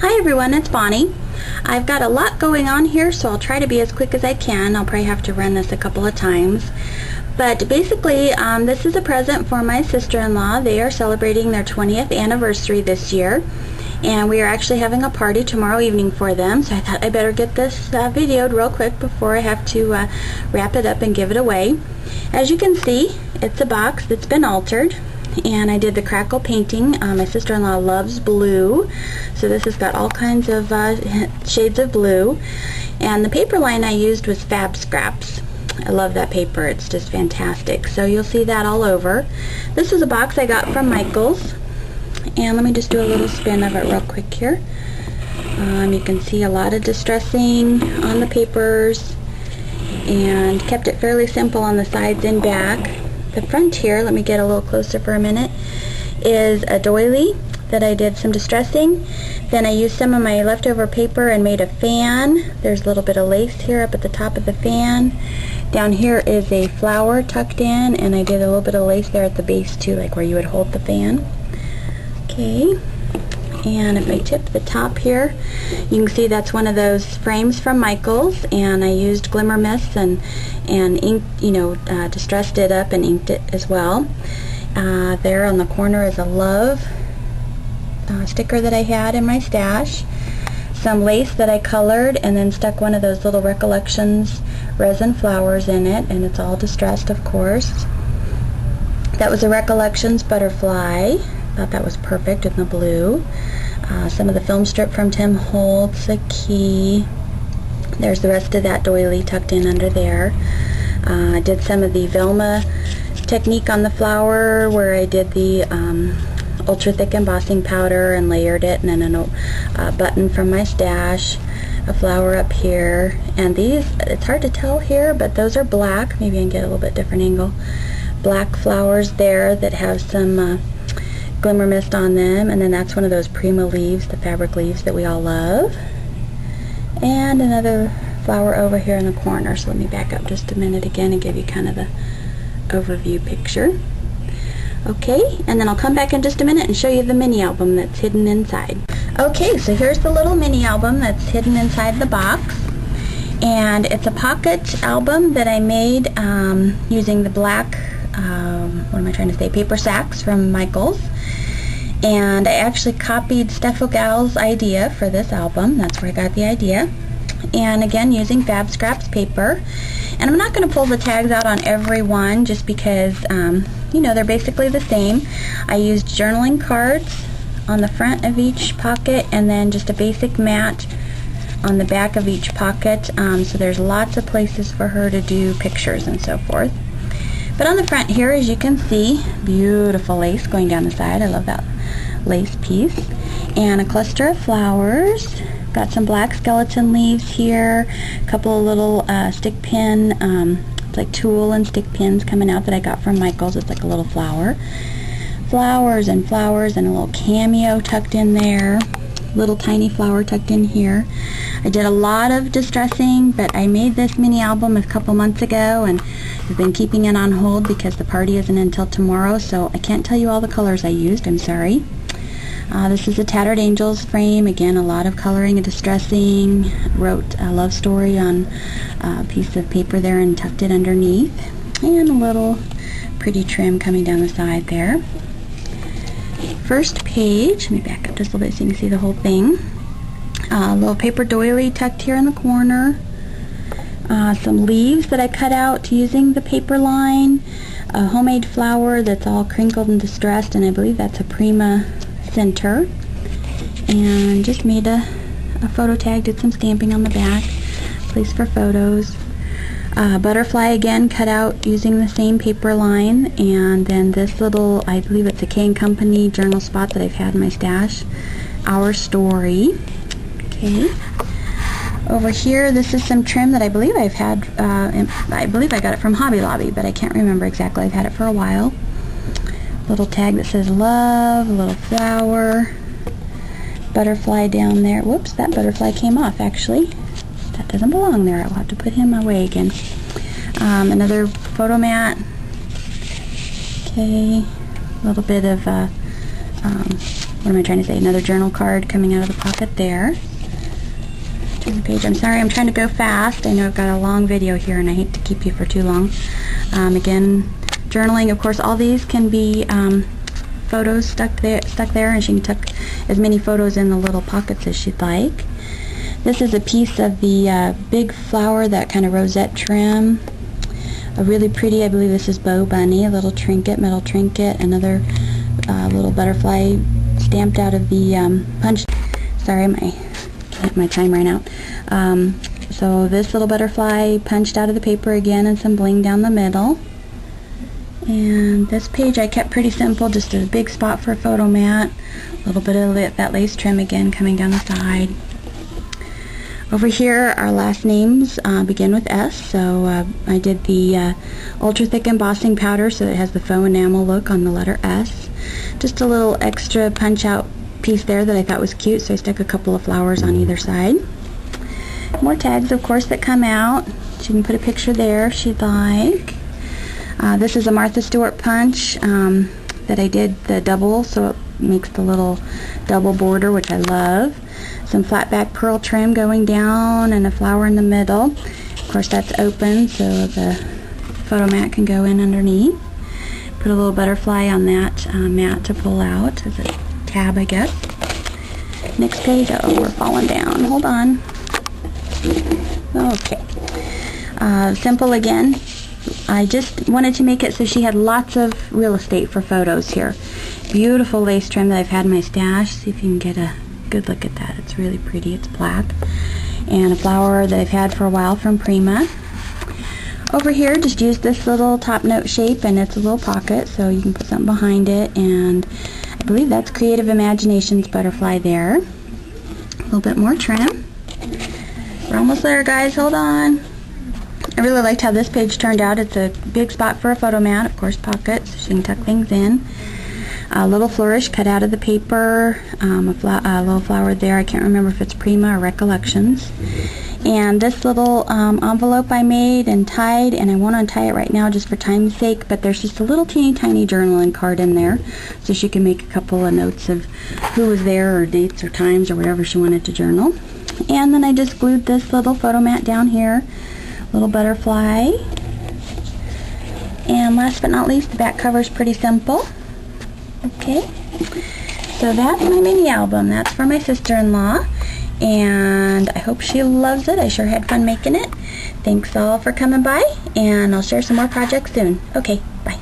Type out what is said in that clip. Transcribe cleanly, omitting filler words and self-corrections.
Hi everyone, it's Bonnie. I've got a lot going on here, so I'll try to be as quick as I can. I'll probably have to run this a couple of times. But basically, this is a present for my sister-in-law. They are celebrating their 20th anniversary this year, and we are actually having a party tomorrow evening for them, so I thought I better get this videoed real quick before I have to wrap it up and give it away. As you can see, it's a box that's been altered, and I did the crackle painting. My sister-in-law loves blue, so this has got all kinds of shades of blue, and the paper line I used was Fab Scraps. I love that paper, it's just fantastic. So you'll see that all over. This is a box I got from Michaels, and let me just do a little spin of it real quick here. You can see a lot of distressing on the papers, and kept it fairly simple on the sides and back. The front here, let me get a little closer for a minute, is a doily that I did some distressing. Then I used some of my leftover paper and made a fan. There's a little bit of lace here up at the top of the fan. Down here is a flower tucked in, and I did a little bit of lace there at the base too, like where you would hold the fan. Okay, and if I tip the top here, you can see that's one of those frames from Michaels, and I used Glimmer Mist and ink, distressed it up and inked it as well. There on the corner is a love sticker that I had in my stash, some lace that I colored and then stuck one of those little Recollections resin flowers in it, and it's all distressed, of course. That was a Recollections butterfly. Thought that was perfect in the blue. Some of the film strip from Tim Holtz, a key. There's the rest of that doily tucked in under there. I did some of the Velma technique on the flower, where I did the ultra thick embossing powder and layered it, and then a button from my stash, a flower up here, and these, it's hard to tell here, but those are black. Maybe I can get a little bit different angle. Black flowers there that have some Glimmer Mist on them, and then that's one of those Prima leaves, the fabric leaves that we all love. And another flower over here in the corner. So let me back up just a minute again and give you kind of the overview picture. Okay, and then I'll come back in just a minute and show you the mini album that's hidden inside. Okay, so here's the little mini album that's hidden inside the box. And it's a pocket album that I made using the black, paper sacks from Michaels. And I actually copied Steffo Gal's idea for this album. That's where I got the idea. And again, using Fab Scraps paper. And I'm not going to pull the tags out on every one, just because, they're basically the same. I used journaling cards on the front of each pocket, and then just a basic mat on the back of each pocket. So there's lots of places for her to do pictures and so forth. But on the front here, as you can see, beautiful lace going down the side. I love that lace piece. And a cluster of flowers. Got some black skeleton leaves here. A couple of little stick pin, it's like tulle and stick pins coming out that I got from Michaels. It's like a little flower. Flowers and a little cameo tucked in there. Little tiny flower tucked in here. I did a lot of distressing, but I made this mini album a couple months ago, and I've been keeping it on hold because the party isn't until tomorrow, so I can't tell you all the colors I used. I'm sorry. This is a Tattered Angels frame. Again, a lot of coloring and distressing. Wrote a love story on a piece of paper there and tucked it underneath. And a little pretty trim coming down the side there. First page, let me back up just a little bit so you can see the whole thing. A little paper doily tucked here in the corner. Some leaves that I cut out using the paper line. A homemade flower that's all crinkled and distressed, and I believe that's a Prima center. And just made a photo tag, did some stamping on the back, place for photos. Butterfly again cut out using the same paper line, and then this little, I believe it's a K & Company journal spot that I've had in my stash, Our Story. Okay. Over here, this is some trim that I believe I've had, I believe I got it from Hobby Lobby, but I can't remember exactly. I've had it for a while. Little tag that says love, a little flower, butterfly down there. Whoops, that butterfly came off actually. That doesn't belong there. I'll have to put him away again. Another photo mat. Okay, a little bit of what am I trying to say? Another journal card coming out of the pocket there. Turn the page. I'm sorry, I'm trying to go fast. I know I've got a long video here and I hate to keep you for too long. Again, journaling, of course, all these can be photos stuck there, and she can tuck as many photos in the little pockets as she'd like. This is a piece of the big flower, that kind of rosette trim. A really pretty, I believe this is Bo Bunny, a little trinket, metal trinket, another little butterfly stamped out of the punch. Sorry, my time ran out. So this little butterfly punched out of the paper again, and some bling down the middle. And this page I kept pretty simple, just a big spot for a photo mat, a little bit of that lace trim again coming down the side. Over here, our last names begin with S, so I did the ultra thick embossing powder, so it has the faux enamel look on the letter S. Just a little extra punch out piece there that I thought was cute, so I stuck a couple of flowers on either side. More tags, of course, that come out. She can put a picture there if she'd like. This is a Martha Stewart punch that I did the double, so it makes the little double border, which I love. Some flat back pearl trim going down and a flower in the middle. Of course, that's open, so the photo mat can go in underneath. Put a little butterfly on that mat to pull out as a tab, I guess. Next page. Oh, we're falling down. Hold on. Okay. Simple again. I just wanted to make it so she had lots of real estate for photos here. Beautiful lace trim that I've had in my stash. See if you can get a good look at that. It's really pretty. It's black. And a flower that I've had for a while from Prima. Over here, just use this little top note shape, and it's a little pocket, so you can put something behind it. And I believe that's Creative Imaginations butterfly there. A little bit more trim. We're almost there, guys. Hold on. I really liked how this page turned out. It's a big spot for a photo mat, of course, pockets, so she can tuck things in. A little flourish cut out of the paper, a little flower there. I can't remember if it's Prima or Recollections. And this little envelope I made and tied, and I won't untie it right now just for time's sake, but there's just a little teeny tiny journaling card in there, so she can make a couple of notes of who was there, or dates or times or whatever she wanted to journal. And then I just glued this little photo mat down here. Little butterfly. And last but not least, the back cover is pretty simple. Okay, so that's my mini album. That's for my sister-in-law, and I hope she loves it. I sure had fun making it. Thanks all for coming by, and I'll share some more projects soon. Okay, bye.